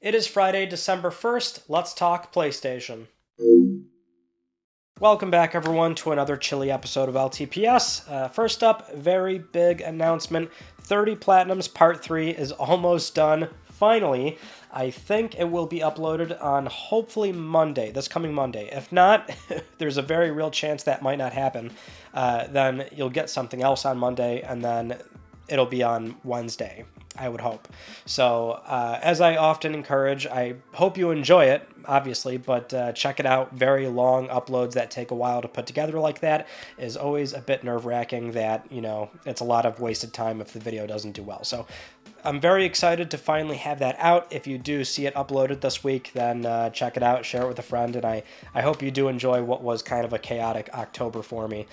It is Friday, December 1st. Let's talk PlayStation. Welcome back, everyone, to another chilly episode of LTPS. First up, very big announcement. 30 Platinums Part 3 is almost done. Finally, I think it will be uploaded on hopefully Monday, this coming Monday. If not, there's a very real chance that might not happen. Then you'll get something else on Monday, and then it'll be on Wednesday, I would hope. So, as I often encourage, I hope you enjoy it, obviously, but check it out. Very long uploads that take a while to put together like that is always a bit nerve-wracking that, it's a lot of wasted time if the video doesn't do well. So, I'm very excited to finally have that out. If you do see it uploaded this week, then check it out, share it with a friend, and I hope you do enjoy what was kind of a chaotic October for me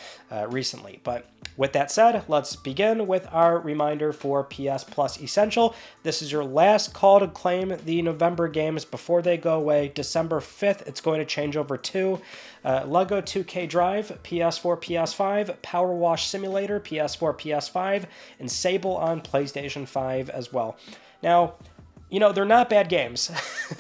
recently. But with that said, let's begin with our reminder for PS Plus Essential. This is your last call to claim the November games before they go away. December 5th, it's going to change over to Lego 2K Drive, PS4, PS5, Power Wash Simulator, PS4, PS5, and Sable on PlayStation 5 as well. Now, they're not bad games,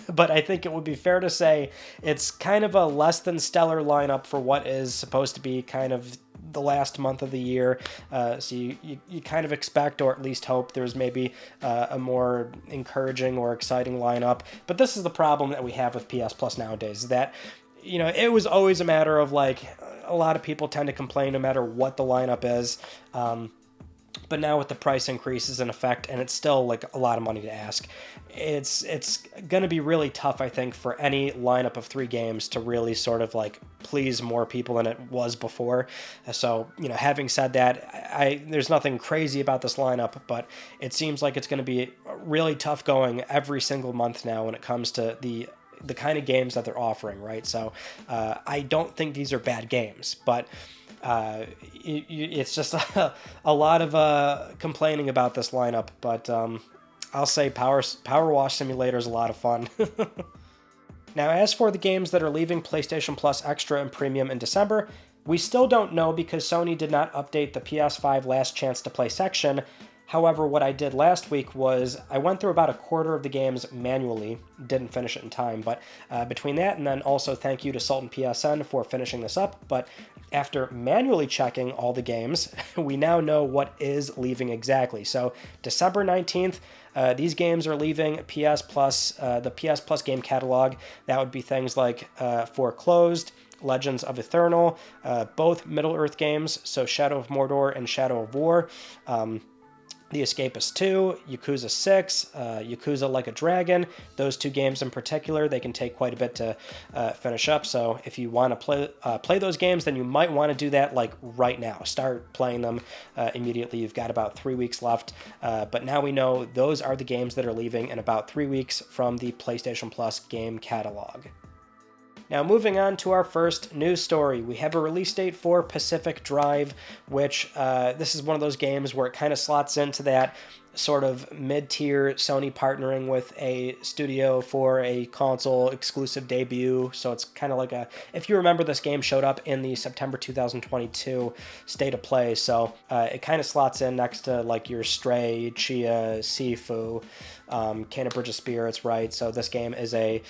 but I think it would be fair to say it's kind of a less than stellar lineup for what is supposed to be kind of the last month of the year. So you kind of expect, or at least hope, there's maybe a more encouraging or exciting lineup. But this is the problem that we have with PS Plus nowadays, is that it was always a matter of a lot of people tend to complain no matter what the lineup is. But now with the price increases in effect, and it's still a lot of money to ask, it's going to be really tough, I think, for any lineup of 3 games to really sort of please more people than it was before. So, having said that, there's nothing crazy about this lineup, but it seems like it's going to be really tough going every single month now when it comes to the kind of games that they're offering, right? So I don't think these are bad games, but it's just a lot of complaining about this lineup. But I'll say Power Wash Simulator is a lot of fun. Now, as for the games that are leaving PlayStation Plus Extra and Premium in December, we still don't know because Sony did not update the PS5 Last Chance to Play section. However, what I did last week was I went through about a quarter of the games manually, didn't finish it in time, but between that and then also thank you to Sultan PSN for finishing this up. But after manually checking all the games, we now know what is leaving exactly. So December 19th, these games are leaving PS Plus, the PS Plus game catalog. That would be things like Foreclosed, Legends of Eternal, both Middle-earth games, so Shadow of Mordor and Shadow of War, The Escapist 2, Yakuza 6, Yakuza Like a Dragon. Those 2 games in particular, they can take quite a bit to finish up. So if you want to play those games, then you might want to do that right now. Start playing them immediately. You've got about 3 weeks left. But now we know those are the games that are leaving in about 3 weeks from the PlayStation Plus game catalog. Now, moving on to our first news story, we have a release date for Pacific Drive, which this is one of those games where it kind of slots into that sort of mid-tier Sony partnering with a studio for a console exclusive debut. So it's kind of if you remember, this game showed up in the September 2022 State of Play. So it kind of slots in next to your Stray, Chia, Sifu, Cannon Bridge of Spirits, right? So this game is a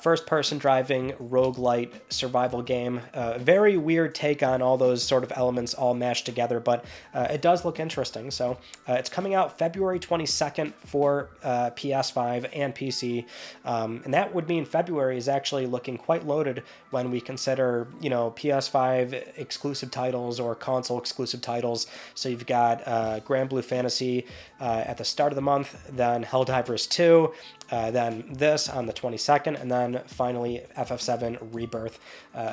first-person driving roguelite survival game. Very weird take on all those sort of elements all mashed together, but it does look interesting. So it's coming out February 22nd for PS5 and PC, and that would mean February is actually looking quite loaded when we consider, PS5 exclusive titles or console exclusive titles. So you've got Grand Blue Fantasy at the start of the month, then Helldivers 2, then this on the 22nd, and then finally FF7 Rebirth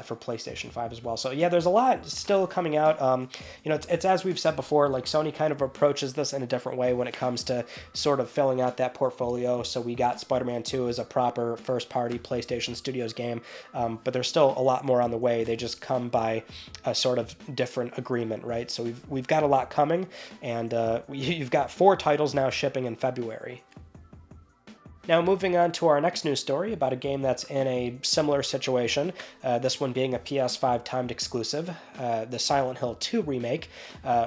for PlayStation 5 as well. So yeah, there's a lot still coming out. It's as we've said before, Sony kind of approaches this in a different way when it comes to sort of filling out that portfolio. So we got Spider-Man 2 as a proper first-party PlayStation Studios game, but there's still a lot more on the way. They just come by a sort of different agreement, right? So we've got a lot coming, and you've got 4 titles now shipping in February. Now, moving on to our next news story about a game that's in a similar situation, this one being a PS5 timed exclusive, the Silent Hill 2 remake.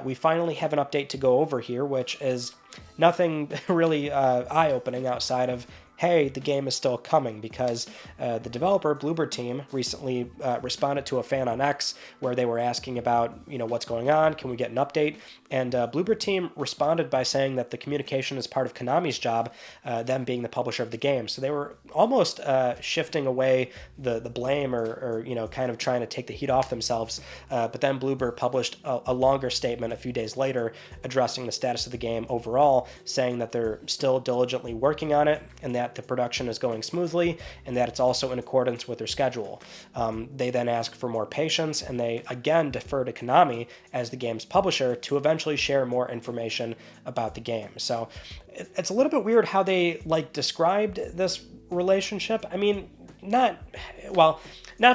We finally have an update to go over here, which is nothing really eye-opening outside of, hey, the game is still coming, because the developer, Bluebird Team, recently responded to a fan on X where they were asking about, what's going on, can we get an update? And Bluebird Team responded by saying that the communication is part of Konami's job, them being the publisher of the game. So they were almost shifting away the blame or kind of trying to take the heat off themselves. But then Bluebird published a longer statement a few days later addressing the status of the game overall, saying that they're still diligently working on it and that the production is going smoothly and that it's also in accordance with their schedule. They then ask for more patience, and they again defer to Konami as the game's publisher to eventually share more information about the game. So it's a little bit weird how they described this relationship. I mean, not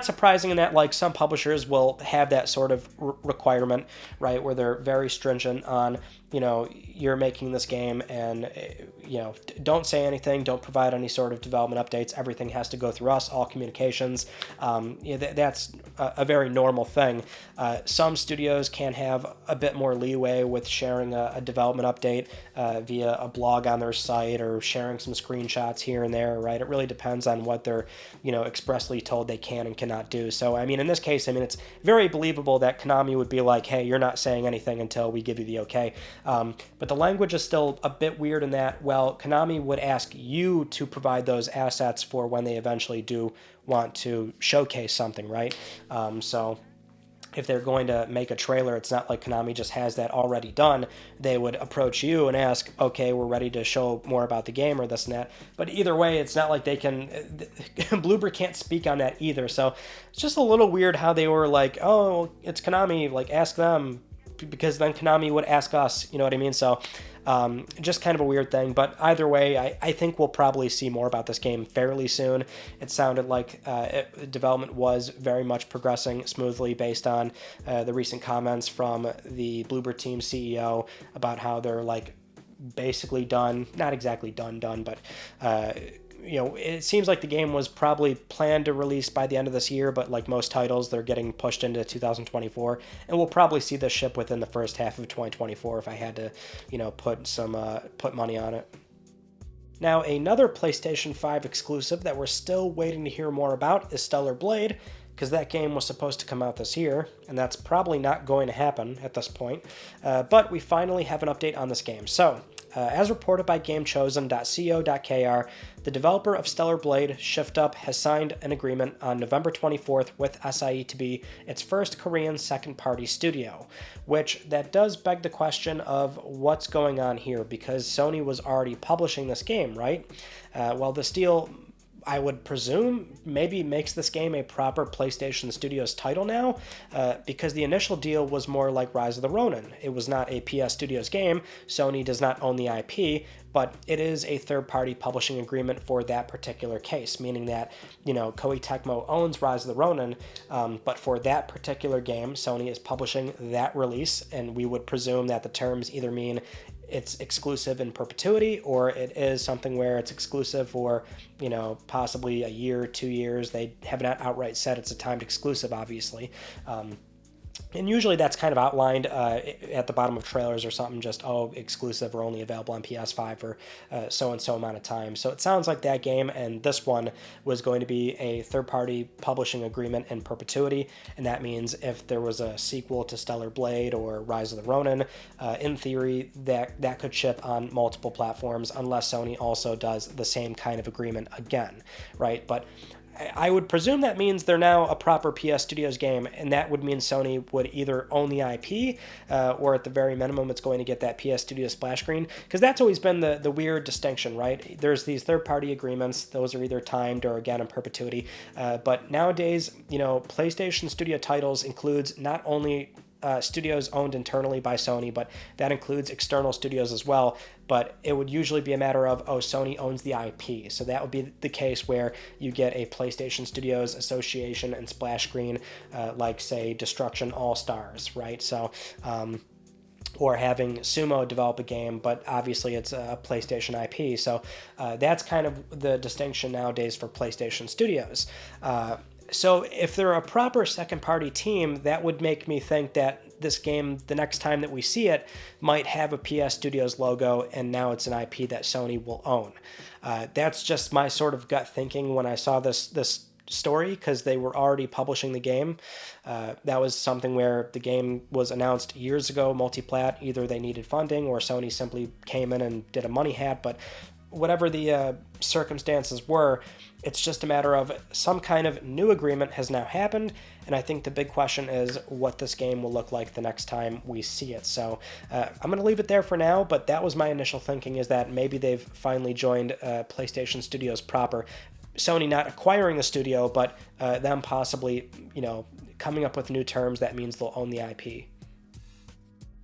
surprising in that some publishers will have that sort of requirement, right, where they're very stringent on, you're making this game and, don't say anything, don't provide any sort of development updates, everything has to go through us, all communications. That's a very normal thing. Some studios can have a bit more leeway with sharing a development update via a blog on their site or sharing some screenshots here and there, right? It really depends on what they're, expressly told they can and cannot do. So, in this case, it's very believable that Konami would be like, hey, you're not saying anything until we give you the okay. But the language is still a bit weird in that, well, Konami would ask you to provide those assets for when they eventually do want to showcase something, right? So if they're going to make a trailer, it's not like Konami just has that already done. They would approach you and ask, okay, we're ready to show more about the game or this and that. But either way, it's not like they can, Bloober can't speak on that either. So it's just a little weird how they were like, oh, it's Konami, ask them, because then Konami would ask us, you know what I mean? So just kind of a weird thing, but either way, I think we'll probably see more about this game fairly soon. It sounded like development was very much progressing smoothly based on the recent comments from the Bluebird Team CEO about how they're basically done, not exactly done, but it seems like the game was probably planned to release by the end of this year, but like most titles, they're getting pushed into 2024, and we'll probably see this ship within the first half of 2024 if I had to, put money on it. Now, another PlayStation 5 exclusive that we're still waiting to hear more about is Stellar Blade, because that game was supposed to come out this year, and that's probably not going to happen at this point, but we finally have an update on this game. So, as reported by GameChosen.co.kr, the developer of Stellar Blade, Shift Up, has signed an agreement on November 24th with SIE to be its first Korean second-party studio, which that does beg the question of what's going on here, because Sony was already publishing this game, right? Well, this deal, I would presume, maybe makes this game a proper PlayStation Studios title now, because the initial deal was more like Rise of the Ronin. It was not a PS Studios game. Sony does not own the IP, but it is a third-party publishing agreement for that particular case, meaning that, Koei Tecmo owns Rise of the Ronin, but for that particular game, Sony is publishing that release, and we would presume that the terms either mean it's exclusive in perpetuity, or it is something where it's exclusive for, possibly a year, 2 years. They have not outright said it's a timed exclusive, obviously. And usually that's kind of outlined at the bottom of trailers or something, just, exclusive or only available on PS5 for so-and-so amount of time. So it sounds like that game and this one was going to be a third-party publishing agreement in perpetuity, and that means if there was a sequel to Stellar Blade or Rise of the Ronin, in theory, that could ship on multiple platforms unless Sony also does the same kind of agreement again, right? But I would presume that means they're now a proper PS Studios game, and that would mean Sony would either own the IP, or at the very minimum, it's going to get that PS Studios splash screen, because that's always been the weird distinction, right? There's these third-party agreements, those are either timed or, again, in perpetuity, but nowadays, PlayStation Studio titles includes not only studios owned internally by Sony, but that includes external studios as well. But it would usually be a matter of, Sony owns the IP. So that would be the case where you get a PlayStation Studios association and splash screen, like, say, Destruction All-Stars, right? So, or having Sumo develop a game, but obviously it's a PlayStation IP. So that's kind of the distinction nowadays for PlayStation Studios. So if they're a proper second-party team, that would make me think that this game, the next time that we see it, might have a PS Studios logo, and now it's an IP that Sony will own. That's just my sort of gut thinking when I saw this story, because they were already publishing the game. That was something where the game was announced years ago, multi-plat. Either they needed funding or Sony simply came in and did a money hat, but whatever the circumstances were, it's just a matter of some kind of new agreement has now happened, and I think the big question is what this game will look like the next time we see it. So I'm going to leave it there for now, but that was my initial thinking, is that maybe they've finally joined PlayStation Studios proper. Sony not acquiring the studio, but them possibly, coming up with new terms that means they'll own the IP.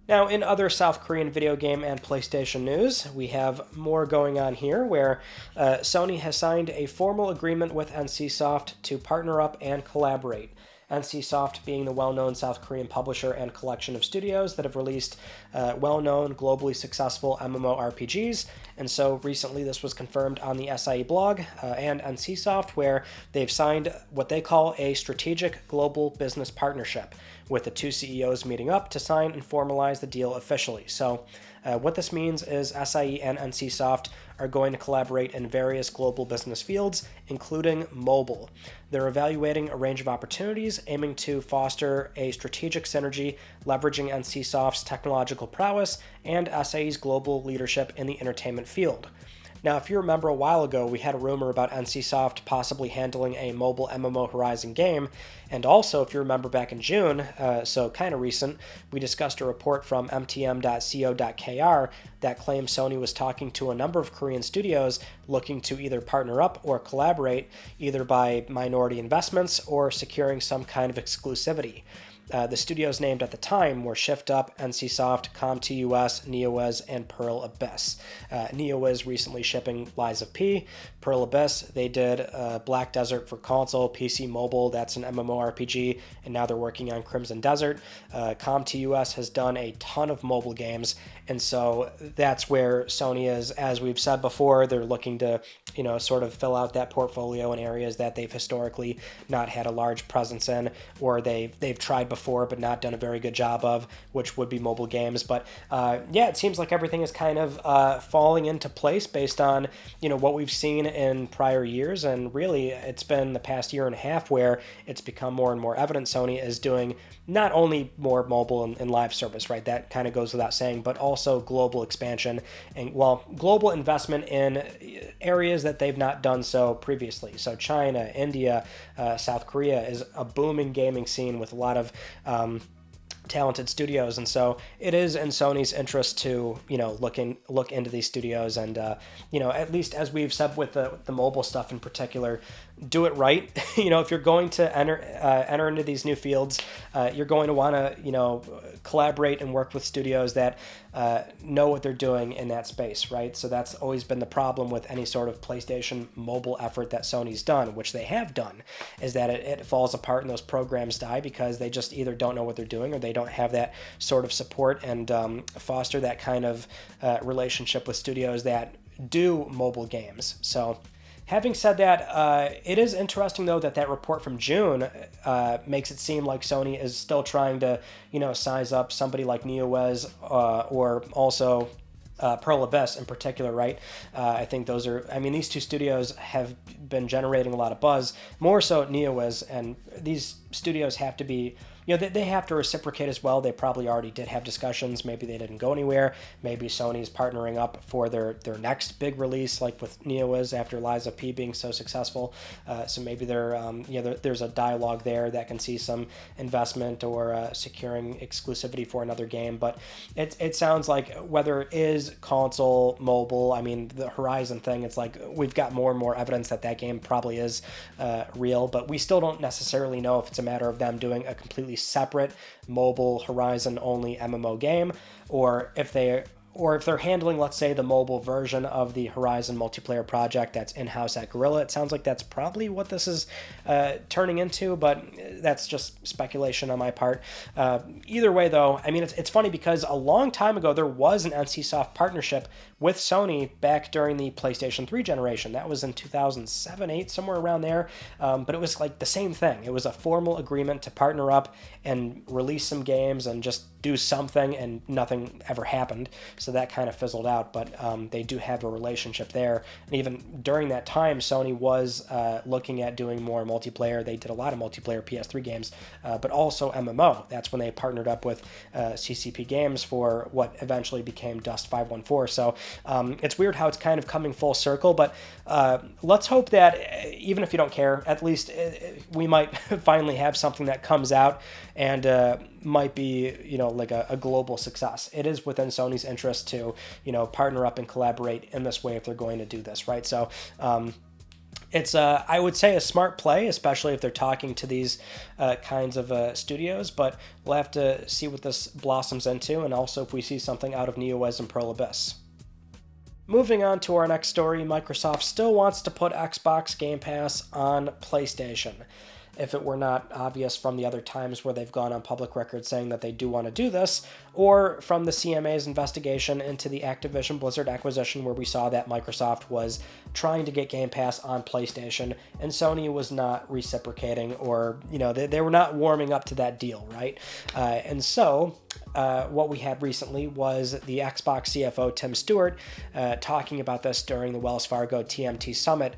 Now, in other South Korean video game and PlayStation news, we have more going on here, where Sony has signed a formal agreement with NCSoft to partner up and collaborate. NCSoft being the well-known South Korean publisher and collection of studios that have released well-known, globally successful MMORPGs, and so recently this was confirmed on the SIE blog and NCSoft, where they've signed what they call a strategic global business partnership, with the two CEOs meeting up to sign and formalize the deal officially. So what this means is SIE and NCSoft are going to collaborate in various global business fields, including mobile. They're evaluating a range of opportunities, aiming to foster a strategic synergy, leveraging NCSoft's technological prowess and SIE's global leadership in the entertainment field. Now, if you remember a while ago, we had a rumor about NCSoft possibly handling a mobile MMO Horizon game, and also, if you remember back in June, so kind of recent, we discussed a report from mtm.co.kr that claimed Sony was talking to a number of Korean studios looking to either partner up or collaborate, either by minority investments or securing some kind of exclusivity. The studios named at the time were Shift Up, NCSoft, Com2US, Neowiz, and Pearl Abyss. Neowiz recently shipping Lies of P. Pearl Abyss, they did Black Desert for console, PC mobile, that's an MMORPG, and now they're working on Crimson Desert. Com2US has done a ton of mobile games, and so that's where Sony is. As we've said before, they're looking to, sort of fill out that portfolio in areas that they've historically not had a large presence in, or they've tried before but not done a very good job of, which would be mobile games. But it seems like everything is kind of falling into place based on what we've seen in prior years, and really it's been the past year and a half where it's become more and more evident Sony is doing not only more mobile and live service, right? That kind of goes without saying, but also global expansion and, global investment in areas that they've not done so previously. So China, India, South Korea is a booming gaming scene with a lot of talented studios, and so it is in Sony's interest to look into these studios, and at least as we've said with the mobile stuff in particular, do it right. If you're going to enter into these new fields, you're going to want to collaborate and work with studios that know what they're doing in that space, right? So that's always been the problem with any sort of PlayStation mobile effort that Sony's done, which they have done, is that it falls apart and those programs die because they just either don't know what they're doing or they don't have that sort of support and foster that kind of relationship with studios that do mobile games. So having said that, it is interesting, though, that report from June makes it seem like Sony is still trying to, size up somebody like Neowiz or also Pearl Abyss in particular, right? I think these two studios have been generating a lot of buzz, more so Neowiz, and these studios have to be, they have to reciprocate as well. They probably already did have discussions. Maybe they didn't go anywhere. Maybe Sony's partnering up for their next big release, like with Neowiz after Lies of P being so successful. So maybe there's a dialogue there that can see some investment or securing exclusivity for another game. But it sounds like whether it is console, mobile, the Horizon thing, it's like we've got more and more evidence that game probably is real, but we still don't necessarily know if it's a matter of them doing a completely separate mobile Horizon only MMO game, or if or if they're handling, let's say, the mobile version of the Horizon multiplayer project that's in-house at Guerrilla. It sounds like that's probably what this is turning into, but that's just speculation on my part. Either way, though, I mean, it's funny because a long time ago, there was an NCSoft partnership with Sony back during the PlayStation 3 generation. That was in 2007, 8, somewhere around there. But it was like the same thing. It was a formal agreement to partner up and release some games and just do something, and nothing ever happened. So that kind of fizzled out, but they do have a relationship there. And even during that time, Sony was looking at doing more multiplayer. They did a lot of multiplayer PS3 games, but also MMO. That's when they partnered up with CCP Games for what eventually became Dust 514. So it's weird how it's kind of coming full circle, but let's hope that even if you don't care, at least we might finally have something that comes out and might be, like a global success. It is within Sony's interest to, partner up and collaborate in this way if they're going to do this, right? So it's, I would say, a smart play, especially if they're talking to these kinds of studios, but we'll have to see what this blossoms into, and also if we see something out of NeoWiz and Pearl Abyss. Moving on to our next story, Microsoft still wants to put Xbox Game Pass on PlayStation. If it were not obvious from the other times where they've gone on public record saying that they do want to do this, or from the CMA's investigation into the Activision Blizzard acquisition where we saw that Microsoft was trying to get Game Pass on PlayStation and Sony was not reciprocating, or, they were not warming up to that deal, right? And so what we had recently was the Xbox CFO Tim Stewart talking about this during the Wells Fargo TMT Summit,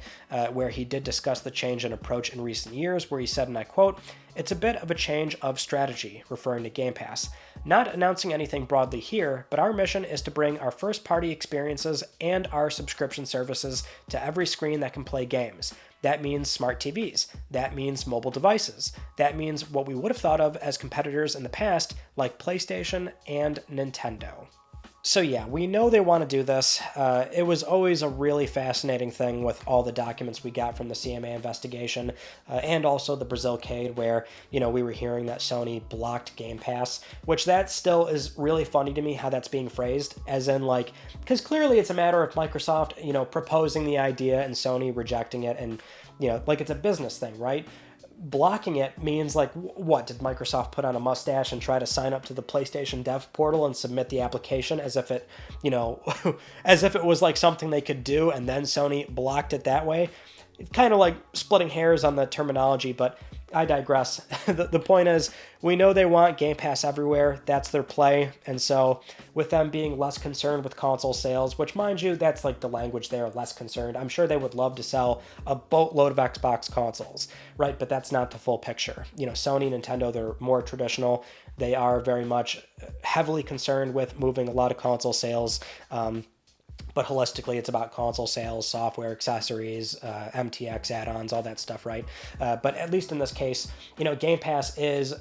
where he did discuss the change in approach in recent years, where he said, and I quote, "It's a bit of a change of strategy," referring to Game Pass. "Not announcing anything broadly here, but our mission is to bring our first-party experiences and our subscription services to every screen that can play games. That means smart TVs. That means mobile devices. That means what we would have thought of as competitors in the past, like PlayStation and Nintendo." So yeah, we know they want to do this. It was always a really fascinating thing with all the documents we got from the CMA investigation, and also the Brazilcade, where, we were hearing that Sony blocked Game Pass, which that still is really funny to me how that's being phrased, as in because clearly it's a matter of Microsoft, proposing the idea and Sony rejecting it, and, it's a business thing, right? Blocking it means what? Did Microsoft put on a mustache and try to sign up to the PlayStation dev portal and submit the application as if it, as if it was something they could do, and then Sony blocked it that way? It's kind of splitting hairs on the terminology, but I digress. The point is, we know they want Game Pass everywhere. That's their play. And so with them being less concerned with console sales, which, mind you, that's the language there, less concerned. I'm sure they would love to sell a boatload of Xbox consoles, right? But that's not the full picture. Sony and Nintendo, they're more traditional. They are very much heavily concerned with moving a lot of console sales. But holistically, it's about console sales, software, accessories, MTX add-ons, all that stuff, right? But at least in this case, Game Pass is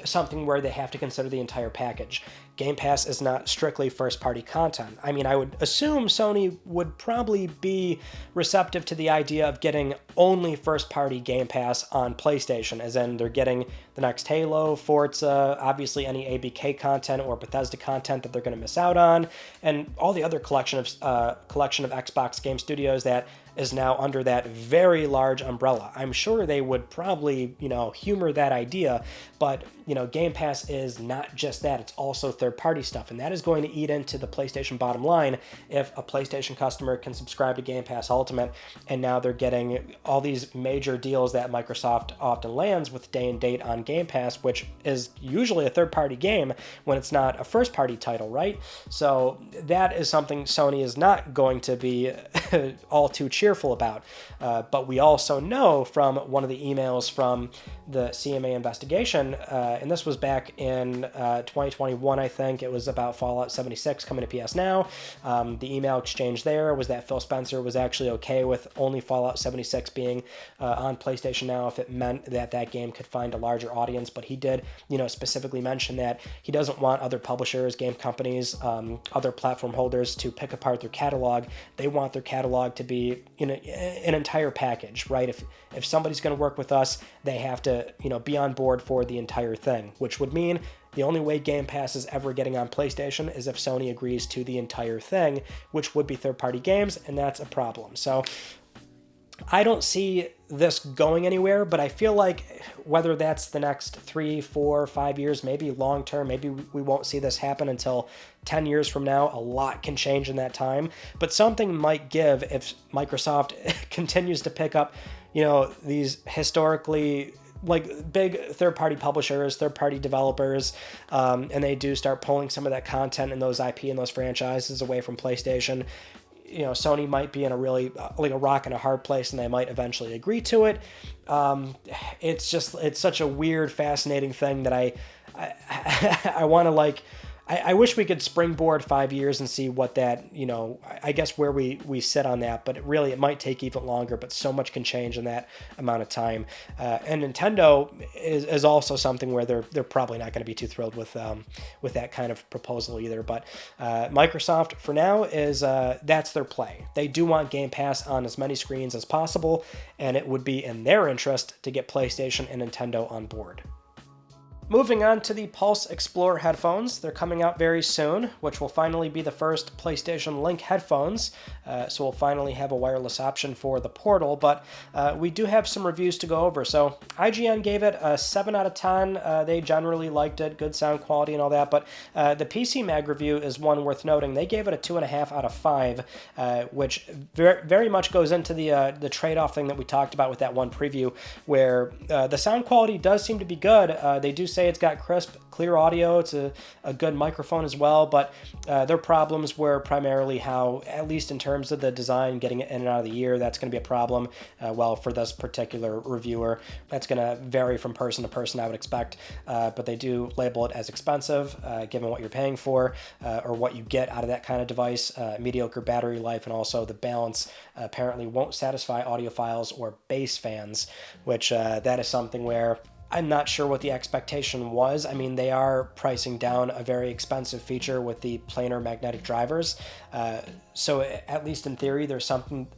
something where they have to consider the entire package. Game Pass is not strictly first-party content. I mean, I would assume Sony would probably be receptive to the idea of getting only first-party Game Pass on PlayStation, as in they're getting the next Halo, Forza, obviously any ABK content or Bethesda content that they're going to miss out on, and all the other collection of Xbox Game Studios that is now under that very large umbrella. I'm sure they would probably, humor that idea, but, Game Pass is not just that, it's also third-party stuff, and that is going to eat into the PlayStation bottom line if a PlayStation customer can subscribe to Game Pass Ultimate, and now they're getting all these major deals that Microsoft often lands with day and date on Game Pass, which is usually a third-party game when it's not a first-party title, right? So that is something Sony is not going to be all too cheerful about. But we also know from one of the emails from the CMA investigation, and this was back in 2021, I think. It was about Fallout 76 coming to PS Now. The email exchange there was that Phil Spencer was actually okay with only Fallout 76 being on PlayStation Now if it meant that that game could find a larger audience, but he did, specifically mention that he doesn't want other publishers, game companies, other platform holders to pick apart their catalog. They want their catalog catalog to be an entire package, right? If somebody's going to work with us, they have to, be on board for the entire thing, which would mean the only way Game Pass is ever getting on PlayStation is if Sony agrees to the entire thing, which would be third-party games, and that's a problem. So I don't see this going anywhere, but I feel like whether that's the next 3, 4, 5 years, maybe long term, maybe we won't see this happen until 10 years from now. A lot can change in that time, but something might give if Microsoft continues to pick up, these historically big third-party publishers, third-party developers, and they do start pulling some of that content and those IP and those franchises away from PlayStation. Sony might be in a really a rock and a hard place, and they might eventually agree to it. It's such a weird, fascinating thing that I want to I wish we could springboard 5 years and see what that, I guess where we sit on that, but it might take even longer, but so much can change in that amount of time. And Nintendo is also something where they're probably not going to be too thrilled with that kind of proposal either. But Microsoft for now is, that's their play. They do want Game Pass on as many screens as possible, and it would be in their interest to get PlayStation and Nintendo on board. Moving on to the Pulse Explorer headphones. They're coming out very soon, which will finally be the first PlayStation Link headphones, so we'll finally have a wireless option for the Portal, but we do have some reviews to go over. So IGN gave it a 7 out of 10. They generally liked it, good sound quality and all that, but the PC Mag review is one worth noting. They gave it a 2.5 out of 5, which very much goes into the trade-off thing that we talked about with that one preview, where the sound quality does seem to be good. They do say it's got crisp, clear audio. It's a good microphone as well, but their problems were primarily how, at least in terms of the design, getting it in and out of the ear, that's going to be a problem. Well, for this particular reviewer, that's going to vary from person to person, I would expect, but they do label it as expensive, given what you're paying for, or what you get out of that kind of device. Mediocre battery life, and also the balance apparently won't satisfy audiophiles or bass fans, which that is something where I'm not sure what the expectation was. I mean, they are pricing down a very expensive feature with the planar magnetic drivers. So at least in theory, there's something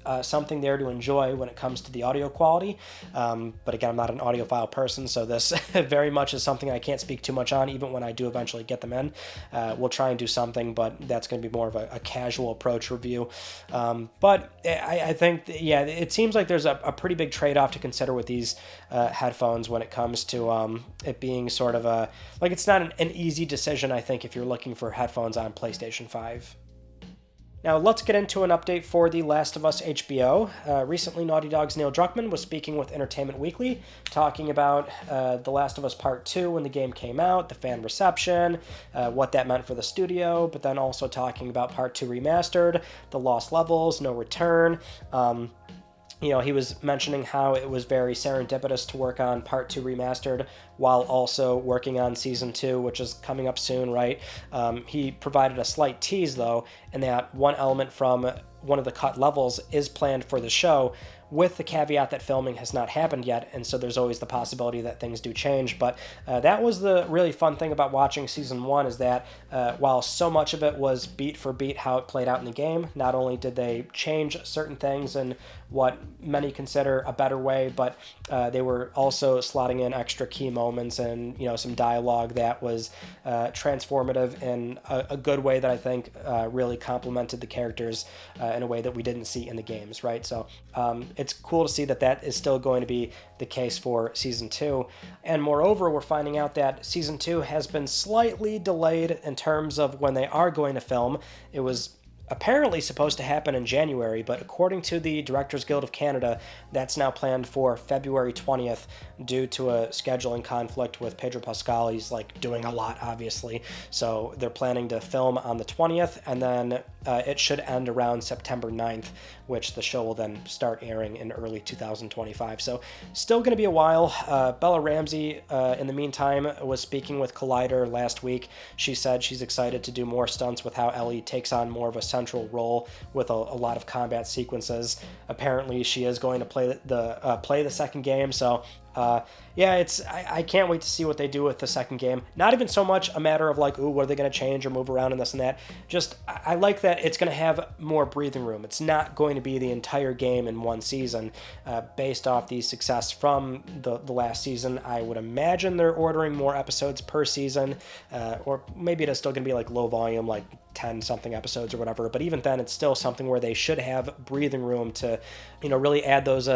there to enjoy when it comes to the audio quality. But again, I'm not an audiophile person, so this very much is something I can't speak too much on, even when I do eventually get them in. We'll try and do something, but that's going to be more of a casual approach review. But I think, it seems like there's a pretty big trade-off to consider with these headphones when it comes to it being sort of it's not an easy decision, I think, if you're looking for headphones on PlayStation 5. Now, let's get into an update for The Last of Us HBO. Recently, Naughty Dog's Neil Druckmann was speaking with Entertainment Weekly, talking about The Last of Us Part 2 when the game came out, the fan reception, what that meant for the studio, but then also talking about Part 2 Remastered, the lost levels, no return. He was mentioning how it was very serendipitous to work on Part 2 Remastered while also working on Season 2, which is coming up soon, right? He provided a slight tease, though, in that one element from one of the cut levels is planned for the show, with the caveat that filming has not happened yet, and so there's always the possibility that things do change. But that was the really fun thing about watching Season 1, is that while so much of it was beat for beat how it played out in the game, not only did they change certain things in what many consider a better way, but they were also slotting in extra key moments and some dialogue that was transformative in a good way that I think really complemented the characters in a way that we didn't see in the games, right? So it's cool to see that is still going to be the case for Season 2. And moreover, we're finding out that Season 2 has been slightly delayed in terms of when they are going to film. It was apparently supposed to happen in January, but according to the Directors Guild of Canada, that's now planned for February 20th due to a scheduling conflict with Pedro Pascal. He's doing a lot, obviously. So they're planning to film on the 20th, and then it should end around September 9th, which the show will then start airing in early 2025. So still going to be a while. Bella Ramsey, in the meantime, was speaking with Collider last week. She said she's excited to do more stunts with how Ellie takes on more of a central role with a lot of combat sequences. Apparently, she is going to play the second game, so Yeah, I can't wait to see what they do with the second game. Not even so much a matter of like, ooh, what are they going to change or move around and this and that. Just, I like that it's going to have more breathing room. It's not going to be the entire game in one season based off the success from the last season. I would imagine they're ordering more episodes per season, or maybe it is still going to be like low volume, like 10 something episodes or whatever, but even then it's still something where they should have breathing room to, really add those,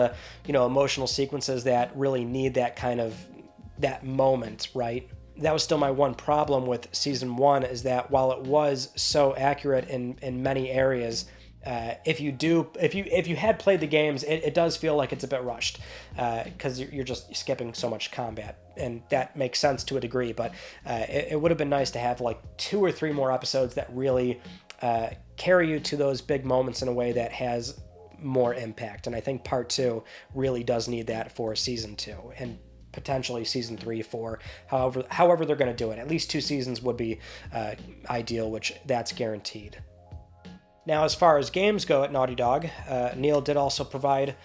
emotional sequences that really need that kind of, that moment, right? That was still my one problem with season 1, is that while it was so accurate in many areas, if you had played the games, it does feel like it's a bit rushed, because you're just skipping so much combat, and that makes sense to a degree. But it would have been nice to have like 2 or 3 more episodes that really carry you to those big moments in a way that has more impact. And I think part 2 really does need that for season 2, and potentially season 3, 4, however they're going to do it. At least 2 seasons would be ideal, which that's guaranteed. Now, as far as games go at Naughty Dog, Neil did also provide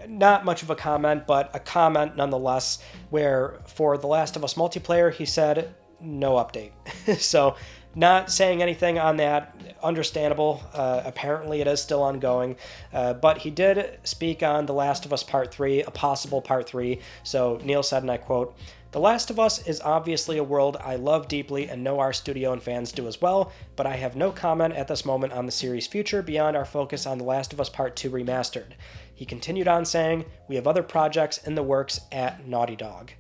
not much of a comment, but a comment nonetheless, where for The Last of Us multiplayer, he said, no update. So, not saying anything on that, understandable. Apparently it is still ongoing, but he did speak on The Last of Us Part 3, a possible Part 3. So Neil said, and I quote, "The Last of Us is obviously a world I love deeply and know our studio and fans do as well, but I have no comment at this moment on the series' future beyond our focus on The Last of Us Part 2 Remastered." He continued on saying, "We have other projects in the works at Naughty Dog."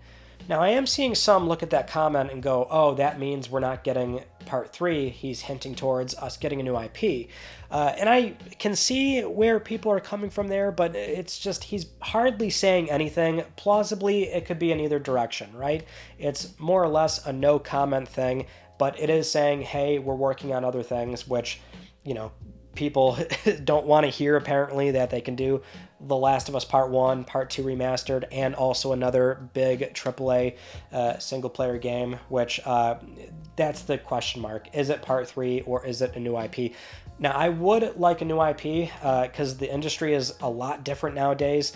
Now, I am seeing some look at that comment and go, oh, that means we're not getting Part 3. He's hinting towards us getting a new IP. And I can see where people are coming from there, but it's just he's hardly saying anything. Plausibly, it could be in either direction, right? It's more or less a no comment thing, but it is saying, hey, we're working on other things, which, people don't want to hear, apparently, that they can do The Last of Us Part 1, Part 2 Remastered, and also another big AAA single-player game, which that's the question mark. Is it Part 3 or is it a new IP? Now, I would like a new IP because the industry is a lot different nowadays.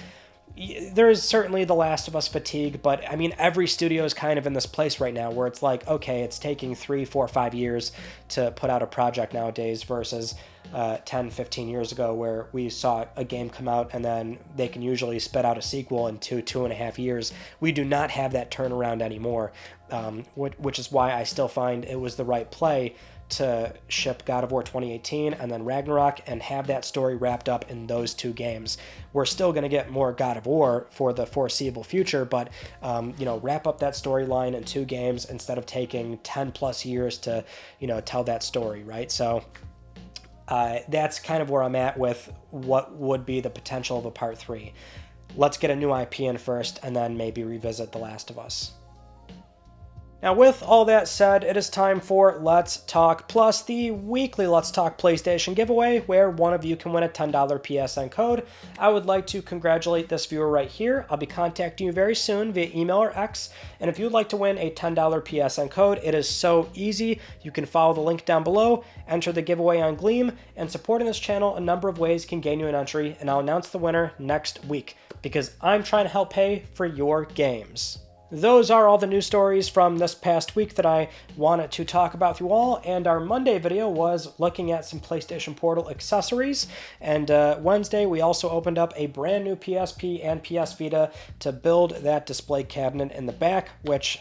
There is certainly The Last of Us fatigue, but I mean, every studio is kind of in this place right now where it's like, okay, it's taking 3, 4, 5 years to put out a project nowadays versus 10, 15 years ago where we saw a game come out and then they can usually spit out a sequel in 2.5 years. We do not have that turnaround anymore, which is why I still find it was the right play to ship God of War 2018 and then Ragnarok and have that story wrapped up in those 2 games. We're still going to get more God of War for the foreseeable future, but wrap up that storyline in 2 games instead of taking 10 plus years to tell that story, right? So that's kind of where I'm at with what would be the potential of a Part 3. Let's get a new IP in first and then maybe revisit The Last of Us. Now, with all that said, it is time for Let's Talk Plus, the weekly Let's Talk PlayStation giveaway, where one of you can win a $10 PSN code. I would like to congratulate this viewer right here. I'll be contacting you very soon via email or X, and if you'd like to win a $10 PSN code, it is so easy. You can follow the link down below, enter the giveaway on Gleam, and supporting this channel a number of ways can gain you an entry, and I'll announce the winner next week, because I'm trying to help pay for your games. Those are all the news stories from this past week that I wanted to talk about with you all, and our Monday video was looking at some PlayStation Portal accessories, and Wednesday we also opened up a brand new PSP and PS Vita to build that display cabinet in the back, which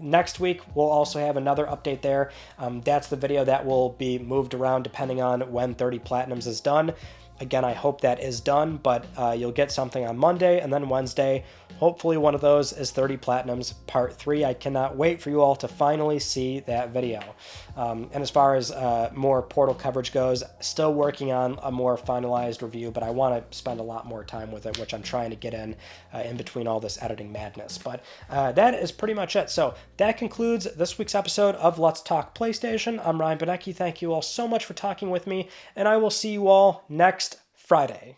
next week we'll also have another update there. That's the video that will be moved around depending on when 30 Platinums is done. Again, I hope that is done, but you'll get something on Monday and then Wednesday. Hopefully one of those is 30 Platinums Part 3. I cannot wait for you all to finally see that video. And as far as more Portal coverage goes, still working on a more finalized review, but I want to spend a lot more time with it, which I'm trying to get in between all this editing madness. But that is pretty much it. So that concludes this week's episode of Let's Talk PlayStation. I'm Ryan Benecki. Thank you all so much for talking with me, and I will see you all next Friday.